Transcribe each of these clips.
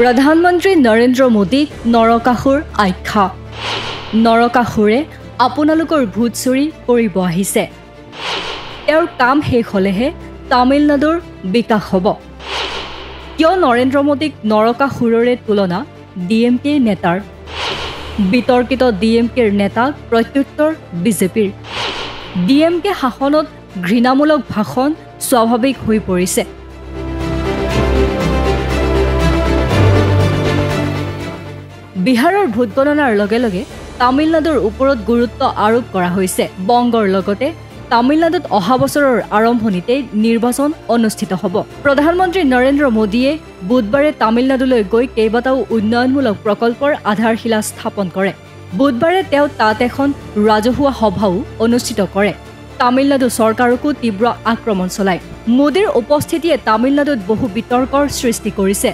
প্ৰধানমন্ত্ৰী নৰেন্দ্ৰ মোদীক নৰকাসুৰ আখ্যা। নৰকাসুৰে আপোনালোকৰ ভোট চুৰি কৰিব আহিছে। তেওঁৰ কাম শেষ হ'লেহে তামিলনাডুৰ বিকাশ হ'ব। কিয় নৰেন্দ্ৰ মোদীক নৰকাসুৰৰে তুলনা ডিএমকে নেতাৰ? বিতৰ্কিত ডিএমকেৰ নেতাক প্ৰত্যুত্তৰ বিজেপিৰ। ডিএমকে শাসনত ঘৃণামূলক ভাষণ স্বাভাৱিক হৈ পৰিছে। বিহাৰৰ ভোট গণনাৰ লগে লগে তামিলনাডুৰ ওপৰত গুৰুত্ব আৰোপ কৰা হৈছে। বংগৰ লগতে তামিলনাডুত অহা বছৰৰ আৰম্ভণিতে নিৰ্বাচন অনুষ্ঠিত হ'ব। প্ৰধানমন্ত্ৰী নৰেন্দ্ৰ মোদীয়ে বুধবাৰে তামিলনাডুলৈ গৈ কেইবাটাও উন্নয়নমূলক প্ৰকল্পৰ আধাৰশিলা স্থাপন কৰে। বুধবাৰে তেওঁ তাত এখন ৰাজহুৱা সভাও অনুষ্ঠিত কৰে। তামিলনাডু চৰকাৰকো তীব্ৰ আক্ৰমণ চলায়। মোদীৰ উপস্থিতিয়ে তামিলনাডুত বহু বিতৰ্কৰ সৃষ্টি কৰিছে।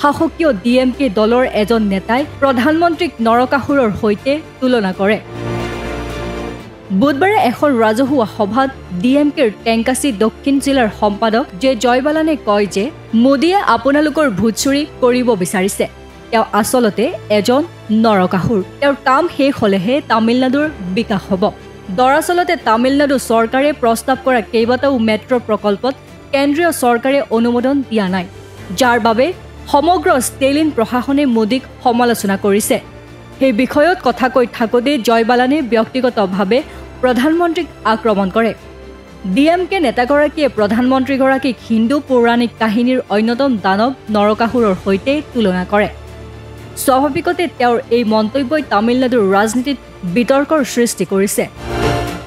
শাসকীয় ডিএমকে দলৰ এজন নেতাই প্ৰধানমন্ত্ৰীক নৰকাসুৰৰ সৈতে তুলনা কৰে। বুধবাৰে এখন ৰাজহুৱা সভাত ডিএমকেৰ টেংকাচি দক্ষিণ জিলাৰ সম্পাদক জে জয়বালানে কয় যে মোদীয়ে আপোনালোকৰ ভোট চুৰি কৰিব বিচাৰিছে। তেওঁ আচলতে এজন নৰকাসুৰ। তেওঁৰ কাম শেষ হ'লেহে তামিলনাডুৰ বিকাশ হ'ব। দৰাচলতে তামিলনাডু চৰকাৰে প্ৰস্তাৱ কৰা কেইবাটাও মেট্ৰ' প্ৰকল্পত কেন্দ্ৰীয় চৰকাৰে অনুমোদন দিয়া নাই, যাৰ বাবে সমগ্ৰ ষ্টেলিন প্ৰশাসনে মোদীক সমালোচনা কৰিছে। সেই বিষয়ত কথা কৈ থাকোঁতে জয়বালানে ব্যক্তিগতভাৱে প্ৰধানমন্ত্ৰীক আক্ৰমণ কৰে। ডিএমকে নেতাগৰাকীয়ে প্ৰধানমন্ত্ৰীগৰাকীক হিন্দু পৌৰাণিক কাহিনীৰ অন্যতম দানৱ নৰকাসুৰৰ সৈতে তুলনা কৰে। স্বাভাৱিকতে তেওঁৰ এই মন্তব্যই তামিলনাডুৰ ৰাজনীতিত বিতৰ্কৰ সৃষ্টি কৰিছে।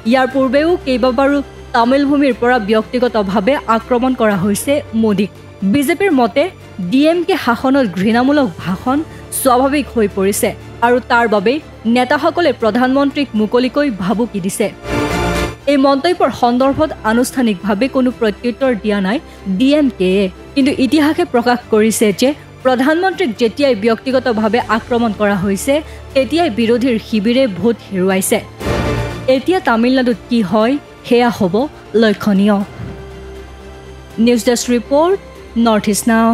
ইয়াৰ পূৰ্বেও কেইবাবাৰো তামিল ভূমিৰ পৰা ব্যক্তিগতভাৱে আক্ৰমণ কৰা হৈছে মোদীক। বিজেপিৰ মতে ডিএমকে শাসনত ঘৃণামূলক ভাষণ স্বাভাৱিক হৈ পৰিছে আৰু তাৰ বাবে নেতাসকলে প্ৰধানমন্ত্ৰীক মুকলিকৈ ভাবুকি দিছে। এই মন্তব্যৰ সন্দৰ্ভত আনুষ্ঠানিকভাৱে কোনো প্ৰত্যুত্তৰ দিয়া নাই ডিএমকেয়ে। কিন্তু ইতিহাসে প্ৰকাশ কৰিছে যে প্ৰধানমন্ত্ৰীক যেতিয়াই ব্যক্তিগতভাৱে আক্ৰমণ কৰা হৈছে তেতিয়াই বিৰোধীৰ শিবিৰে ভোট হেৰুৱাইছে। এতিয়া তামিলনাডুত কি হয় সেয়া হ'ব লক্ষণীয়। News desk report, north east নাও।